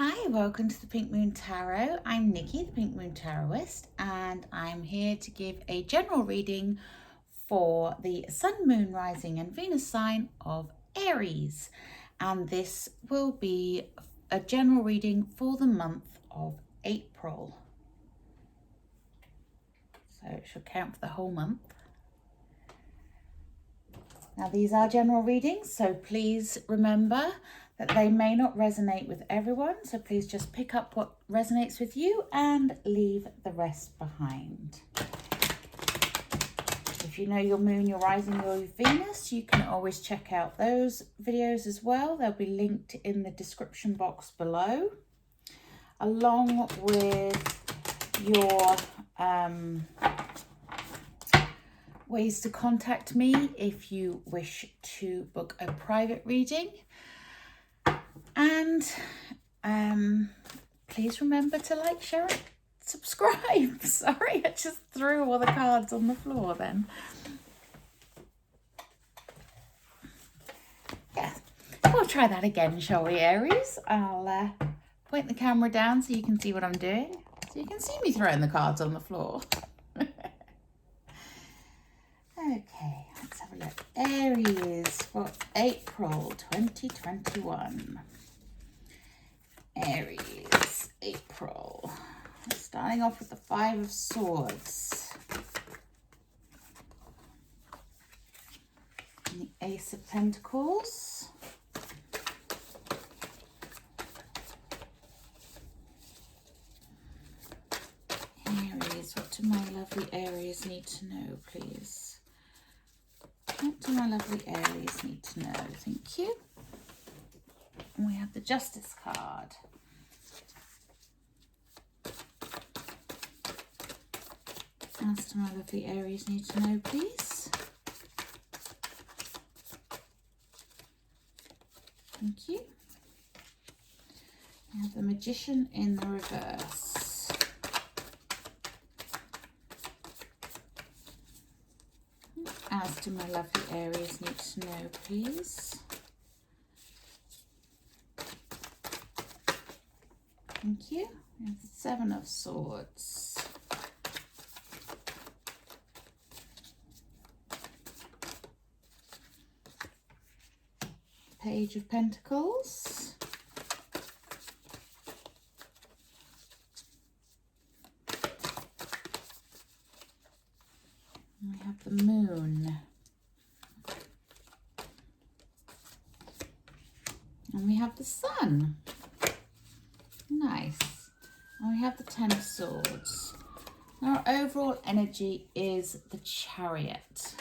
Hi, welcome to the Pink Moon Tarot. I'm Nikki, the Pink Moon Tarotist, and I'm here to give a general reading for the Sun, Moon, Rising and Venus sign of Aries. And this will be a general reading for the month of April. So it should count for the whole month. Now these are general readings, so please remember that they may not resonate with everyone, so please just pick up what resonates with you and leave the rest behind. If you know your moon, your rising, your Venus, you can always check out those videos as well. They'll be linked in the description box below, along with your ways to contact me if you wish to book a private reading. And please remember to like, share, and subscribe. Sorry, I just threw all the cards on the floor then. Yeah, we'll try that again, shall we, Aries? I'll point the camera down so you can see what I'm doing. So you can see me throwing the cards on the floor. Okay, let's have a look. Aries for April 2021. Aries, April. Starting off with the Five of Swords. And the Ace of Pentacles. Aries, what do my lovely Aries need to know, please? What do my lovely Aries need to know? Thank you. And we have the Justice card. What do my lovely Aries need to know, please? Thank you. We have the Magician in the reverse. As do my lovely Aries need to know, please? Thank you. We have the Seven of Swords. Page of Pentacles. And we have the Moon. And we have the Sun. Nice. And we have the Ten of Swords. Our overall energy is the Chariot.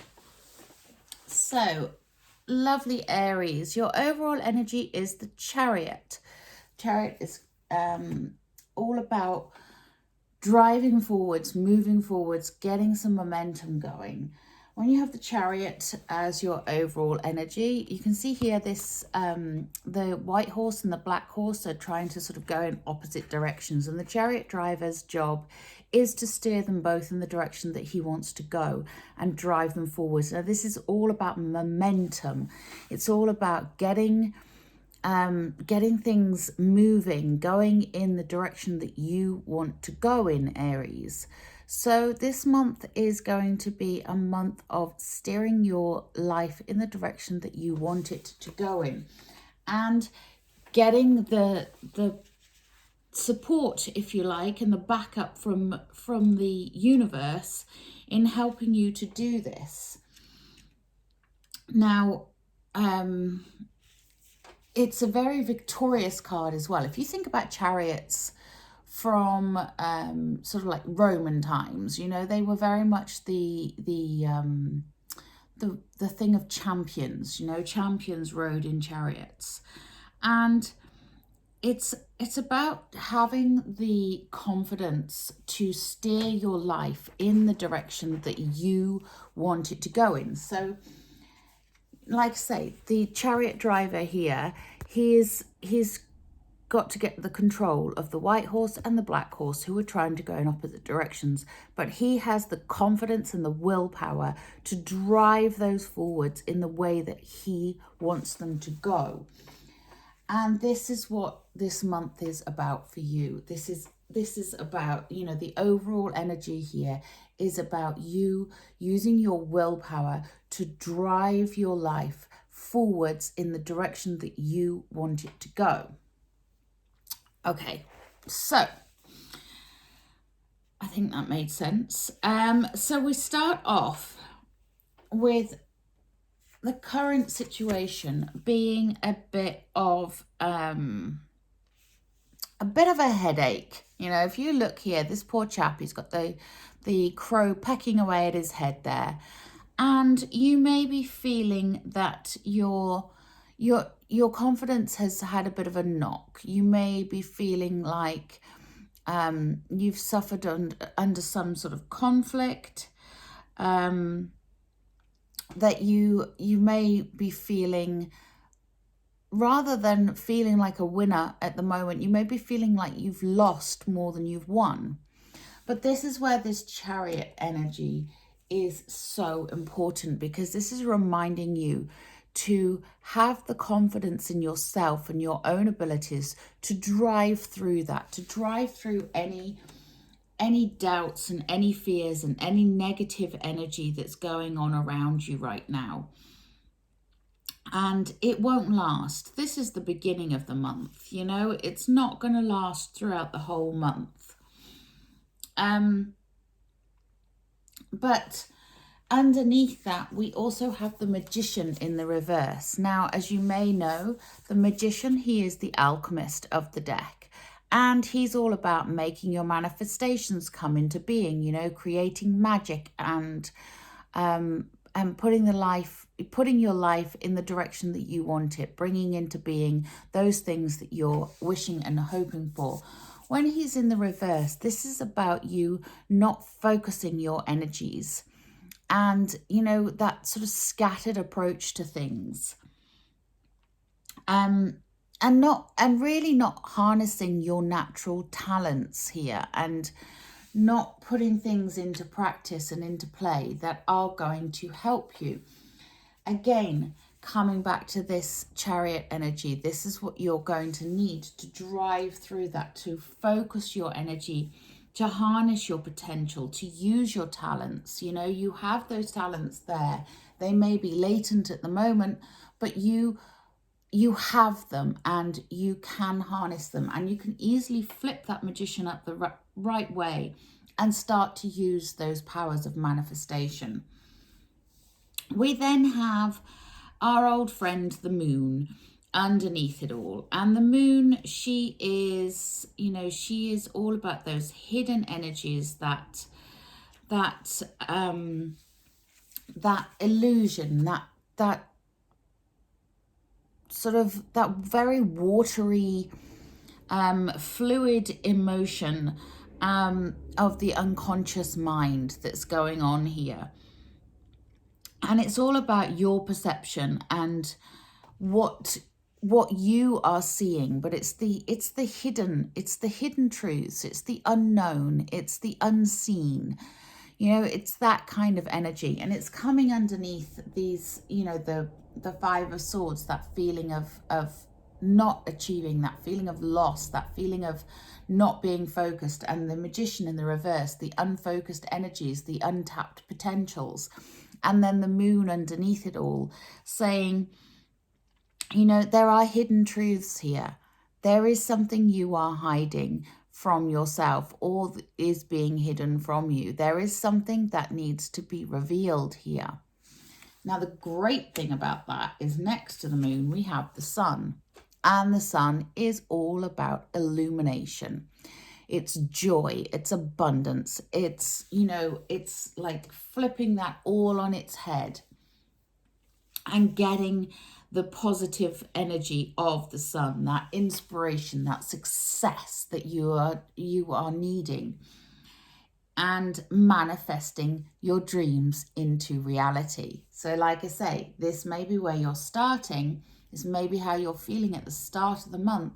So, lovely Aries, your overall energy is the Chariot. Chariot is all about driving forwards, moving forwards, getting some momentum going. When you have the Chariot as your overall energy, you can see here this the white horse and the black horse are trying to sort of go in opposite directions, and the Chariot driver's job is to steer them both in the direction that he wants to go and drive them forwards. Now this is all about momentum. It's all about getting things moving, going in the direction that you want to go in, Aries. So this month is going to be a month of steering your life in the direction that you want it to go in, and getting the support, if you like, and the backup from the universe in helping you to do this. Now, it's a very victorious card as well. If you think about chariots from sort of like Roman times, you know, they were very much the thing of champions. You know, champions rode in chariots, and it's about having the confidence to steer your life in the direction that you want it to go in. So, like I say, the Chariot driver here, he's got to get the control of the white horse and the black horse, who are trying to go in opposite directions, but he has the confidence and the willpower to drive those forwards in the way that he wants them to go. And this is what this month is about for you. This is about, you know, the overall energy here is about you using your willpower to drive your life forwards in the direction that you want it to go. Okay, so I think that made sense. So we start off with the current situation being a bit of a headache. You know, if you look here, this poor chap, he's got the crow pecking away at his head there, and you may be feeling that your confidence has had a bit of a knock. You may be feeling like you've suffered under some sort of conflict. That you may be feeling, rather than feeling like a winner at the moment, you may be feeling like you've lost more than you've won. But this is where this Chariot energy is so important, because this is reminding you to have the confidence in yourself and your own abilities to drive through that, to drive through any doubts and any fears and any negative energy that's going on around you right now. And it won't last. This is the beginning of the month, you know, it's not going to last throughout the whole month. But underneath that, we also have the Magician in the reverse. Now, as you may know, the Magician, he is the alchemist of the deck. And he's all about making your manifestations come into being, you know, creating magic and putting your life in the direction that you want it, bringing into being those things that you're wishing and hoping for. When he's in the reverse, this is about you not focusing your energies and, you know, that sort of scattered approach to things. And really not harnessing your natural talents here, and not putting things into practice and into play that are going to help you. Again, coming back to this Chariot energy, this is what you're going to need to drive through that, to focus your energy, to harness your potential, to use your talents. You know, you have those talents there. They may be latent at the moment, but you have them and you can harness them, and you can easily flip that Magician up the right way and start to use those powers of manifestation. We then have our old friend, the Moon, underneath it all. And the Moon, she is, you know, she is all about those hidden energies, that illusion, that sort of that very watery, fluid emotion of the unconscious mind that's going on here. And it's all about your perception and what you are seeing, but it's the hidden truths, it's the unknown, it's the unseen. You know, it's that kind of energy, and it's coming underneath these, you know, the Five of Swords, that feeling of not achieving, that feeling of loss, that feeling of not being focused, and the Magician in the reverse, the unfocused energies, the untapped potentials. And then the Moon underneath it all, saying, you know, there are hidden truths here. There is something you are hiding from yourself, or is being hidden from you. There is something that needs to be revealed here. Now, the great thing about that is next to the Moon, we have the Sun. And the Sun is all about illumination. It's joy, it's abundance, it's, you know, it's like flipping that all on its head and getting the positive energy of the Sun, that inspiration, that success that you are needing, and manifesting your dreams into reality. So like I say, this may be where you're starting, this may be how you're feeling at the start of the month,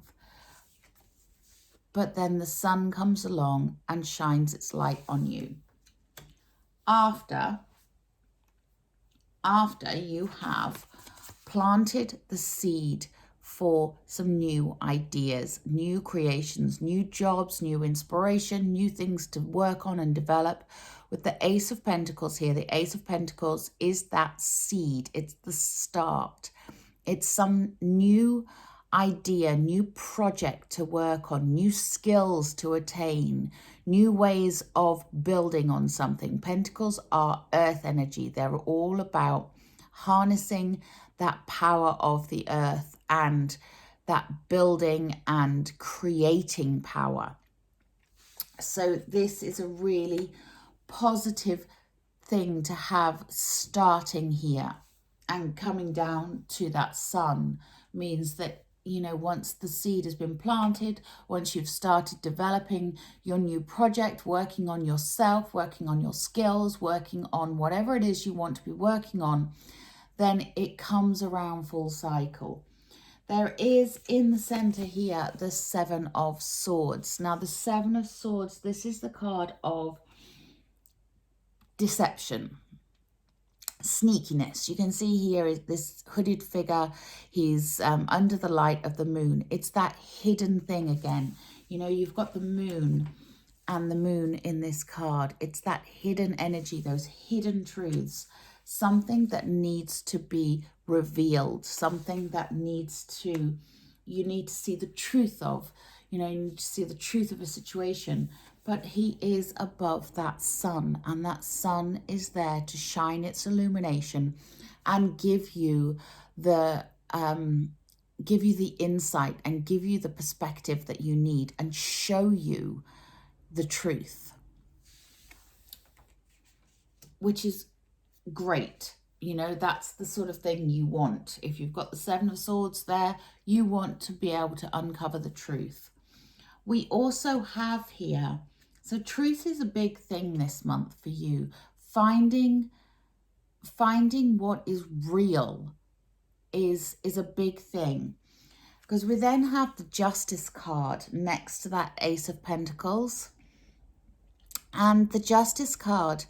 but then the Sun comes along and shines its light on you. After you have planted the seed for some new ideas, new creations, new jobs, new inspiration, new things to work on and develop. With the Ace of Pentacles here, the Ace of Pentacles is that seed. It's the start. It's some new idea, new project to work on, new skills to attain, new ways of building on something. Pentacles are earth energy. They're all about harnessing that power of the earth and that building and creating power. So this is a really positive thing to have starting here, and coming down to that sun means that, you know, once the seed has been planted, once you've started developing your new project, working on yourself, working on your skills, working on whatever it is you want to be working on, then it comes around full cycle. There is in the center here the Seven of Swords. Now the Seven of Swords, this is the card of deception, sneakiness. You can see here is this hooded figure. He's under the light of the moon. It's that hidden thing again. You know, you've got the moon and the moon in this card. It's that hidden energy, those hidden truths, something that needs to be revealed, something that needs to, you need to see the truth of, you know, you need to see the truth of a situation. But he is above that sun, and that sun is there to shine its illumination and give you the insight and give you the perspective that you need and show you the truth, which is great. You know, that's the sort of thing you want. If you've got the Seven of Swords there, you want to be able to uncover the truth. We also have here, so truth is a big thing this month for you. Finding what is real is a big thing. Because we then have the Justice card next to that Ace of Pentacles. And the Justice card,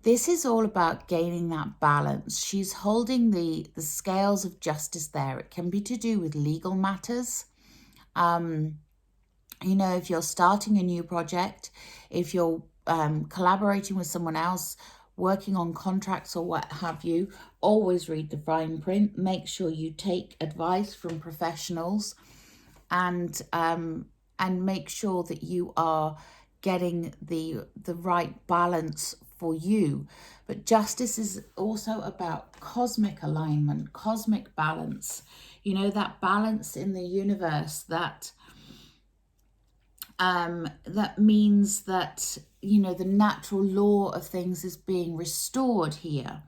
this is all about gaining that balance. She's holding the scales of justice there. It can be to do with legal matters. You know, if you're starting a new project, if you're collaborating with someone else, working on contracts or what have you, always read the fine print. Make sure you take advice from professionals, and make sure that you are getting the right balance for you. But justice is also about cosmic alignment, cosmic balance. You know, that balance in the universe that means that, you know, the natural law of things is being restored here.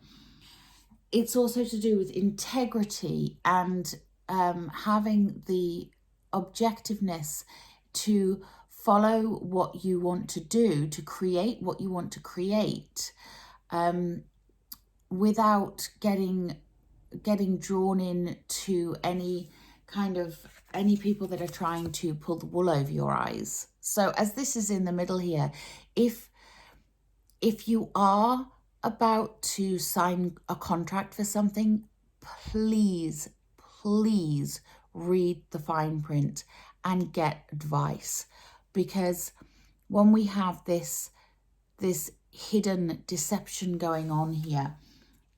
It's also to do with integrity and having the objectiveness to follow what you want to do, to create what you want to create, without getting drawn in to any people that are trying to pull the wool over your eyes. So as this is in the middle here, if you are about to sign a contract for something, please read the fine print and get advice. Because when we have this hidden deception going on here,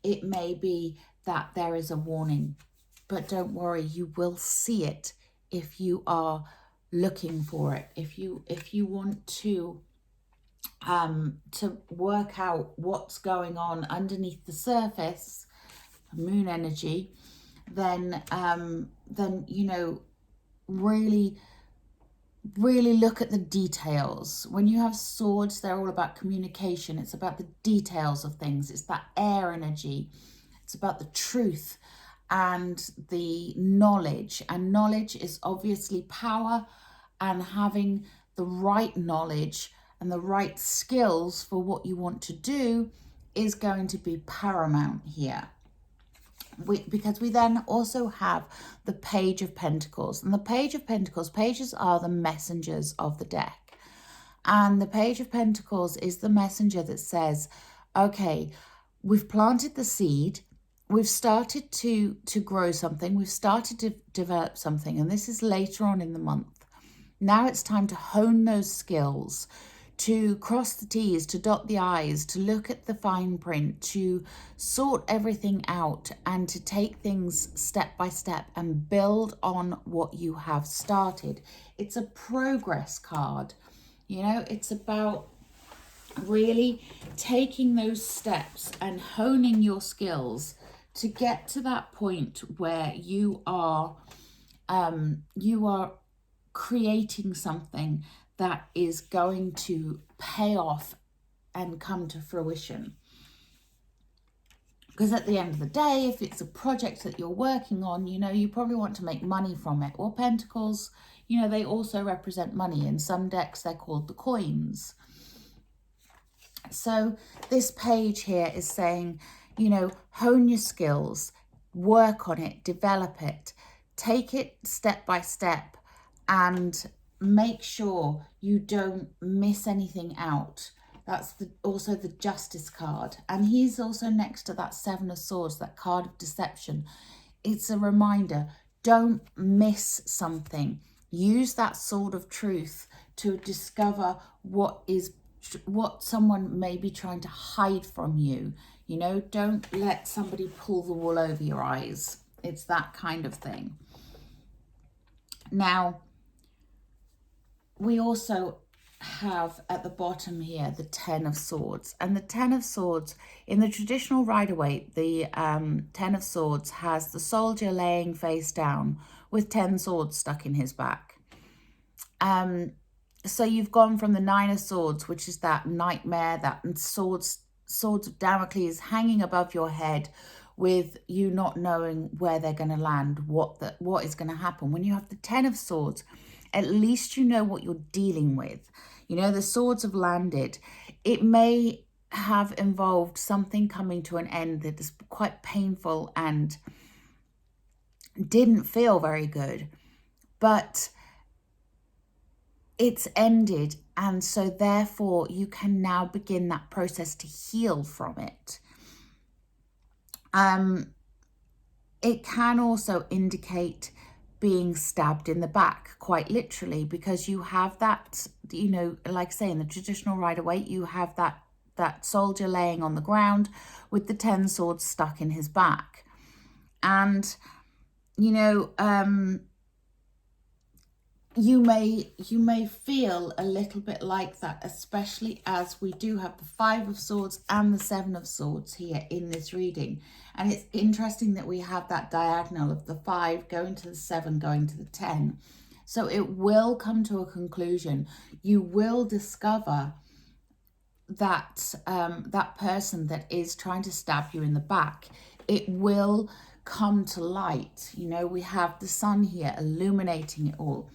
it may be that there is a warning. But don't worry, you will see it if you are looking for it. If you want to work out what's going on underneath the surface, moon energy, then you know, really look at the details. When you have swords, they're all about communication. It's about the details of things. It's that air energy. It's about the truth and the knowledge. And knowledge is obviously power, and having the right knowledge and the right skills for what you want to do is going to be paramount here. Because we then also have the Page of Pentacles. And the Page of Pentacles, pages are the messengers of the deck. And the Page of Pentacles is the messenger that says, okay, we've planted the seed, we've started to grow something. We've started to develop something, and this is later on in the month. Now it's time to hone those skills, to cross the T's, to dot the I's, to look at the fine print, to sort everything out, and to take things step by step and build on what you have started. It's a progress card. You know, it's about really taking those steps and honing your skills to get to that point where you are creating something that is going to pay off and come to fruition. Because at the end of the day, if it's a project that you're working on, you know, you probably want to make money from it. Well, Pentacles, you know, they also represent money. In some decks, they're called the coins. So this page here is saying, you know, hone your skills, work on it, develop it, take it step by step, and make sure you don't miss anything out. That's also the Justice card. And he's also next to that Seven of Swords, that card of deception. It's a reminder, don't miss something. Use that sword of truth to discover what someone may be trying to hide from you. You know, don't let somebody pull the wool over your eyes. It's that kind of thing. Now, we also have at the bottom here the Ten of Swords. And the Ten of Swords, in the traditional Rider-Waite, the Ten of Swords has the soldier laying face down with 10 swords stuck in his back. So you've gone from the Nine of Swords, which is that nightmare, that swords of Damocles hanging above your head, with you not knowing where they're going to land, what is going to happen. When you have the Ten of Swords, at least you know what you're dealing with. You know, the swords have landed. It may have involved something coming to an end that is quite painful and didn't feel very good, but it's ended, and so therefore you can now begin that process to heal from it. It can also indicate being stabbed in the back, quite literally, because you have that, you know, like I say, in the traditional Rider-Waite, you have that soldier laying on the ground with the 10 swords stuck in his back. And, you know, you may feel a little bit like that, especially as we do have the Five of Swords and the Seven of Swords here in this reading. And it's interesting that we have that diagonal of the 5 going to the 7, going to the 10. So it will come to a conclusion. You will discover that that person that is trying to stab you in the back, it will come to light. You know, we have the sun here illuminating it all.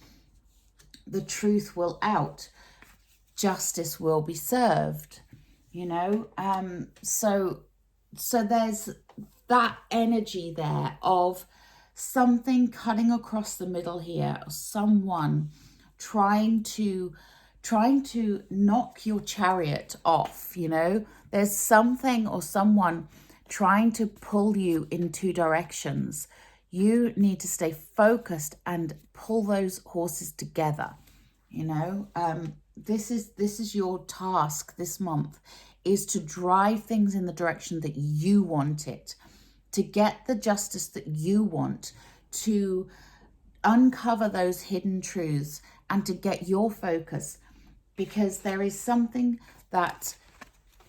The truth will out. Justice will be served. You know, so there's that energy there of something cutting across the middle here, someone trying to knock your chariot off. You know, there's something or someone trying to pull you in two directions. You need to stay focused and pull those horses together. You know, this is your task this month, is to drive things in the direction that you want it, to get the justice that you want, to uncover those hidden truths, and to get your focus, because there is something that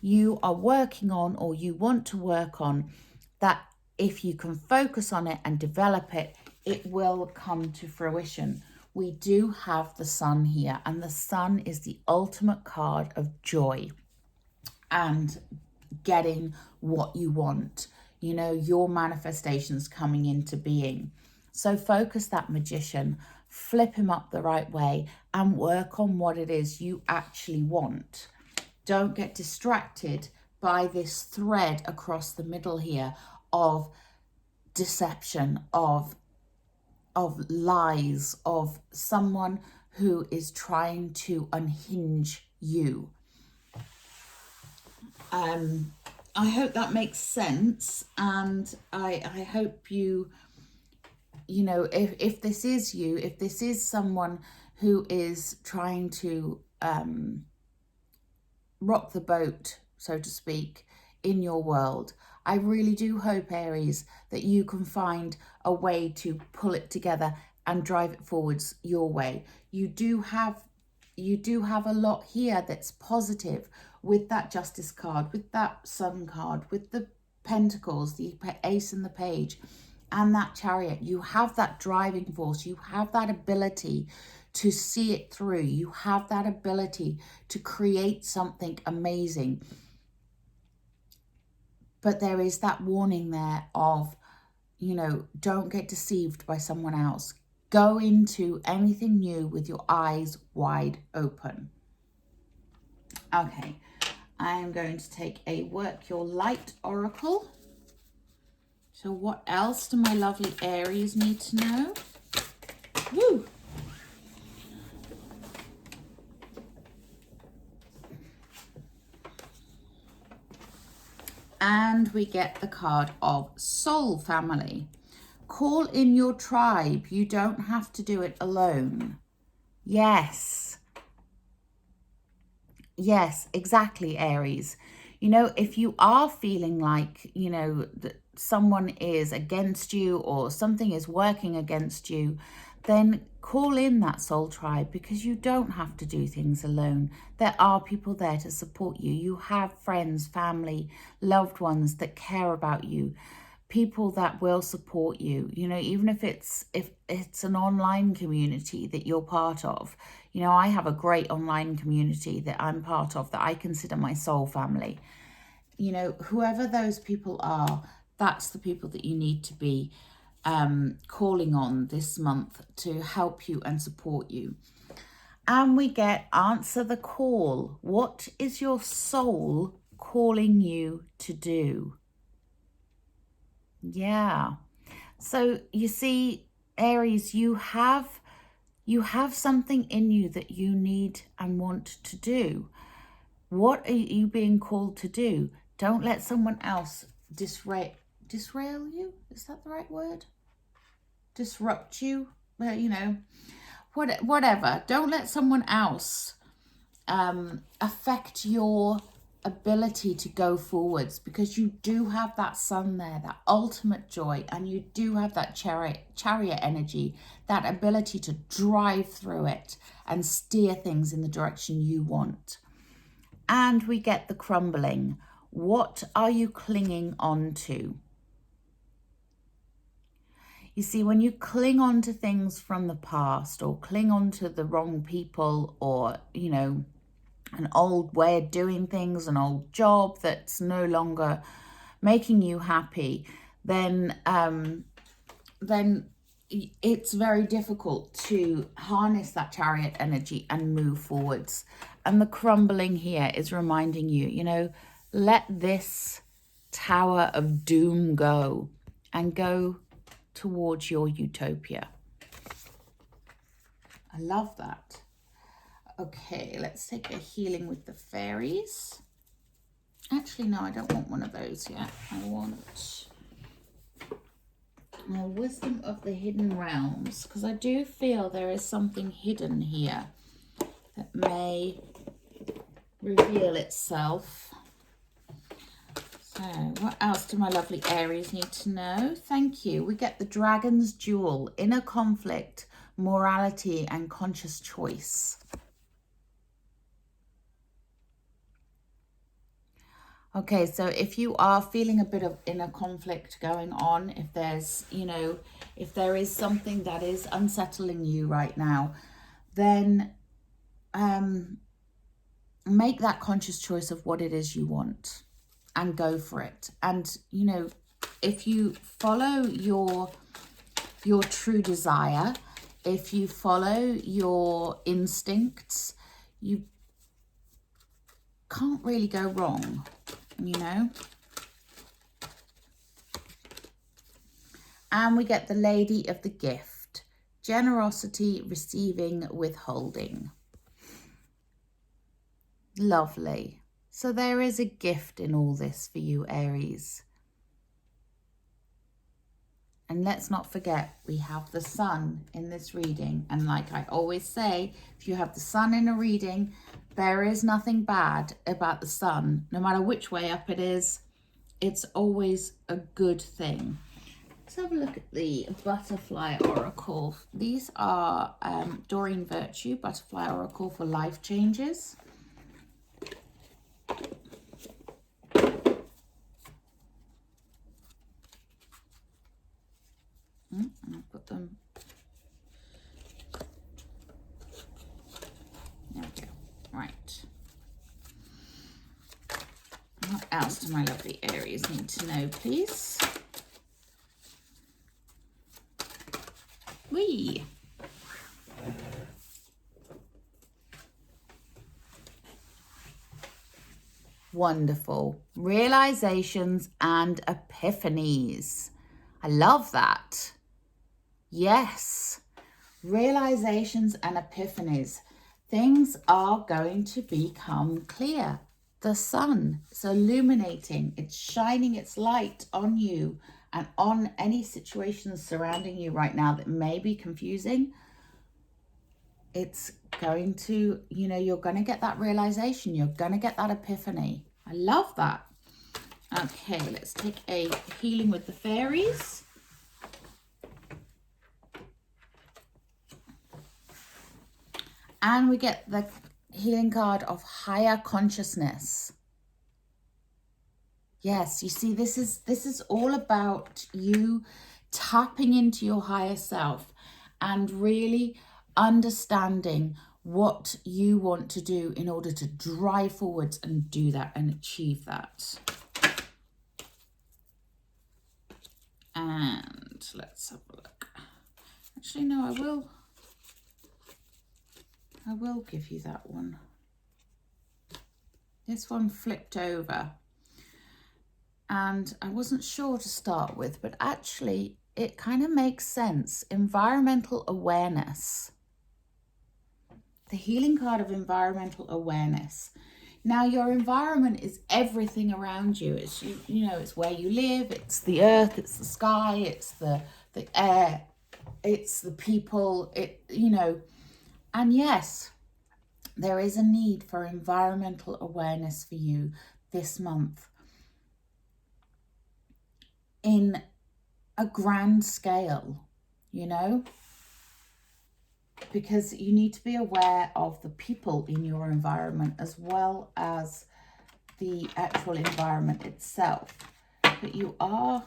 you are working on or you want to work on that if you can focus on it and develop it, it will come to fruition. We do have the sun here, and the sun is the ultimate card of joy and getting what you want, you know, your manifestations coming into being. So focus that magician, flip him up the right way, and work on what it is you actually want. Don't get distracted by this thread across the middle here of deception, of lies, of someone who is trying to unhinge you. I hope that makes sense, and I hope you know, if this is you, if this is someone who is trying to rock the boat, so to speak, in your world, I really do hope, Aries, that you can find a way to pull it together and drive it forwards your way. You do have a lot here that's positive, with that Justice card, with that Sun card, with the Pentacles, the Ace and the Page, and that Chariot. You have that driving force. You have that ability to see it through. You have that ability to create something amazing. But there is that warning there of, you know, don't get deceived by someone else. Go into anything new with your eyes wide open. Okay, I am going to take a Work Your Light Oracle. So what else do my lovely Aries need to know? Woo! And we get the card of Soul Family. Call in your tribe. You don't have to do it alone. Yes. Yes, exactly, Aries. You know, if you are feeling like, you know, that someone is against you or something is working against you, then call in that soul tribe, because you don't have to do things alone. There are people there to support you. You have friends, family, loved ones that care about you, people that will support you, you know, even if it's an online community that you're part of. You know, I have a great online community that I'm part of that I consider my soul family. You know, whoever those people are, that's the people that you need to be calling on this month to help you and support you. And we get Answer the Call. What is your soul calling you to do? Yeah. So you see, Aries, you have something in you that you need and want to do. What are you being called to do? Don't let someone else disrail you. Is that the right word? Disrupt you. You know, whatever. Don't let someone else affect your ability to go forwards, because you do have that sun there, that ultimate joy, and you do have that chariot energy, that ability to drive through it and steer things in the direction you want. And we get the Crumbling. What are you clinging on to? You see, when you cling on to things from the past, or cling on to the wrong people, or, you know, an old way of doing things, an old job that's no longer making you happy, then it's very difficult to harness that chariot energy and move forwards. And the Crumbling here is reminding you, you know, let this tower of doom go and go towards your utopia. I love that. Okay, let's take a Healing with the Fairies. Actually, no, I don't want one of those yet. I want a Wisdom of the Hidden Realms, because I do feel there is something hidden here that may reveal itself. So, what else do my lovely Aries need to know? Thank you. We get the Dragon's Jewel, Inner Conflict, Morality and Conscious Choice. Okay, so if you are feeling a bit of inner conflict going on, if there's, you know, if there is something that is unsettling you right now, then make that conscious choice of what it is you want and go for it. And, you know, if you follow your true desire, if you follow your instincts, you can't really go wrong, you know. And we get the Lady of the Gift, Generosity, Receiving, Withholding. Lovely. So there is a gift in all this for you, Aries. And let's not forget, we have the sun in this reading. And like I always say, if you have the sun in a reading, there is nothing bad about the sun. No matter which way up it is, it's always a good thing. Let's have a look at the Butterfly Oracle. These are Doreen Virtue, Butterfly Oracle for life changes. And I'll put them. There we go. Right. What else do my lovely Aries need to know, please? Whee! Wonderful. Realizations and epiphanies. I love that. Yes. Realizations and epiphanies. Things are going to become clear. The sun is illuminating. It's shining its light on you and on any situations surrounding you right now that may be confusing. It's going to, you know, you're going to get that realization. You're going to get that epiphany. I love that. Okay, let's take a healing with the fairies. And we get the healing card of higher consciousness. Yes, you see, this is all about you tapping into your higher self and really understanding what you want to do in order to drive forwards and do that and achieve that. And let's have a look. Actually, no, I will give you that one. This one flipped over. And I wasn't sure to start with, but actually it kind of makes sense. Environmental awareness. The healing card of environmental awareness. Now, your environment is everything around you. It's, you know, it's where you live, it's the earth, it's the sky, it's the air, it's the people, you know. And yes, there is a need for environmental awareness for you this month in a grand scale, you know, because you need to be aware of the people in your environment as well as the actual environment itself. But you are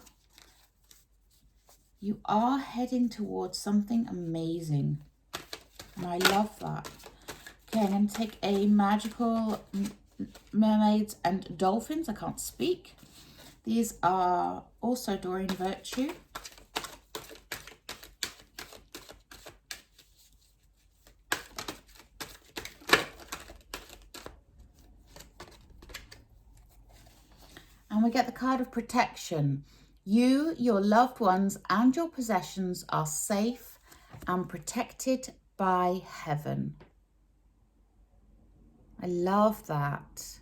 heading towards something amazing, and I love that. Okay, I'm going to take a magical mermaids and dolphins. I can't speak. These are also Doreen Virtue. And we get the card of protection. You, your loved ones, and your possessions are safe and protected by heaven. I love that.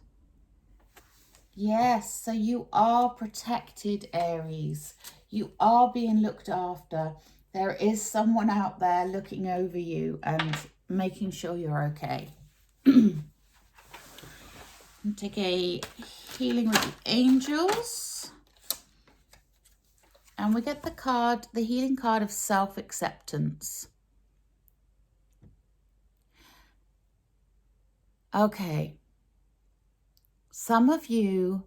Yes, so you are protected, Aries. You are being looked after. There is someone out there looking over you and making sure you're okay. Take a healing with the angels. And we get the card, the healing card of self-acceptance. Okay. Some of you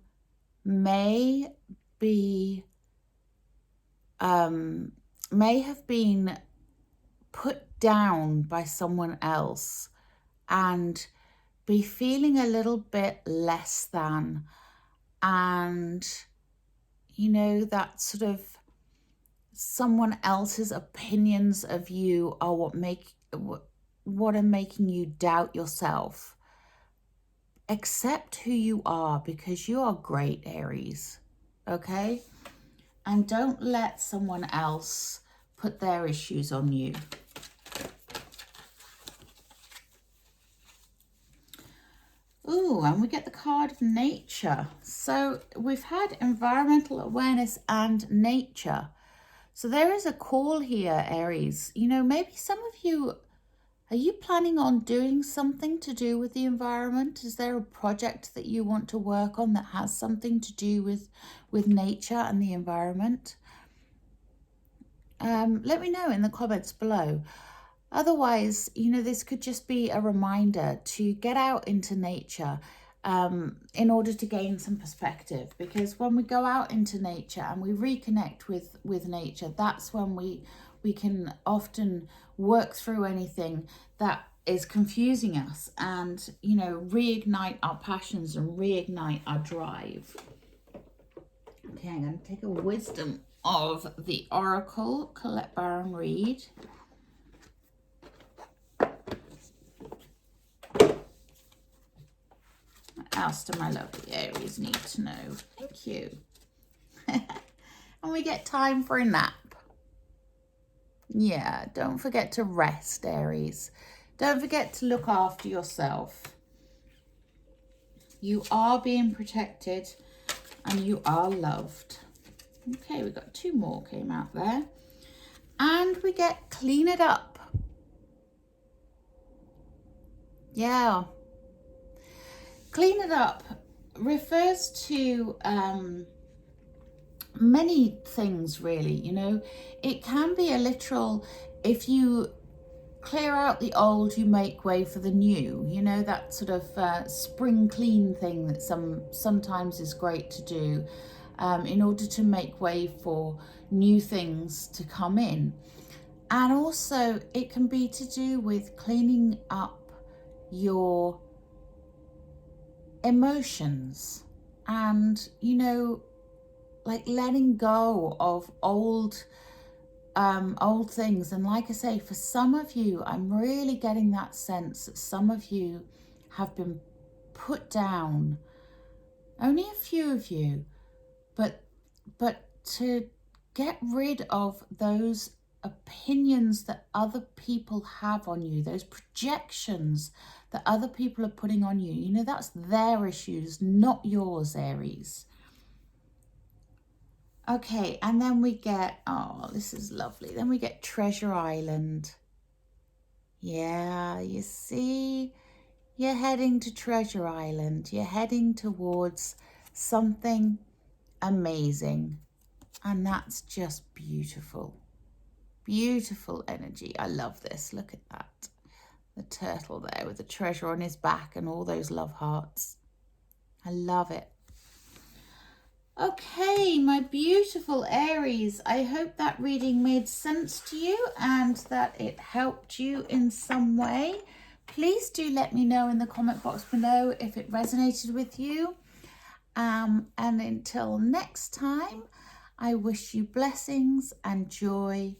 may have been put down by someone else and be feeling a little bit less than, and you know, that sort of someone else's opinions of you are what are making you doubt yourself. Accept who you are, because you are great, Aries, okay? And don't let someone else put their issues on you. Ooh, and we get the card of nature. So we've had environmental awareness and nature. So there is a call here, Aries. You know, maybe some of you, are you planning on doing something to do with the environment? Is there a project that you want to work on that has something to do with nature and the environment? Let me know in the comments below. Otherwise, you know, this could just be a reminder to get out into nature in order to gain some perspective. Because when we go out into nature and we reconnect with nature, that's when we can often work through anything that is confusing us and, you know, reignite our passions and reignite our drive. Okay, I'm going to take a wisdom of the Oracle, Colette Baron Reid. What else do my lovely Aries need to know? Thank you. And we get time for a nap. Yeah, don't forget to rest, Aries. Don't forget to look after yourself. You are being protected and you are loved. Okay, we've got 2 more came out there. And we get clean it up. Yeah. Clean it up refers to many things, really. You know, it can be a literal, if you clear out the old, you make way for the new. You know, that sort of spring clean thing that sometimes is great to do in order to make way for new things to come in. And also it can be to do with cleaning up your emotions and, you know, like letting go of old things. And like I say, for some of you, I'm really getting that sense that some of you have been put down. Only a few of you, but to get rid of those opinions that other people have on you, those projections that other people are putting on you. You know, that's their issues, not yours, Aries. Okay, and then we get, oh, this is lovely. Then we get Treasure Island. Yeah, you see, you're heading to Treasure Island. You're heading towards something amazing. And that's just beautiful. Beautiful energy. I love this. Look at that. The turtle there with the treasure on his back and all those love hearts. I love it. Okay, my beautiful Aries, I hope that reading made sense to you and that it helped you in some way. Please do let me know in the comment box below if it resonated with you. And until next time, I wish you blessings and joy.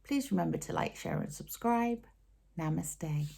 Please remember to like, share and subscribe. Namaste.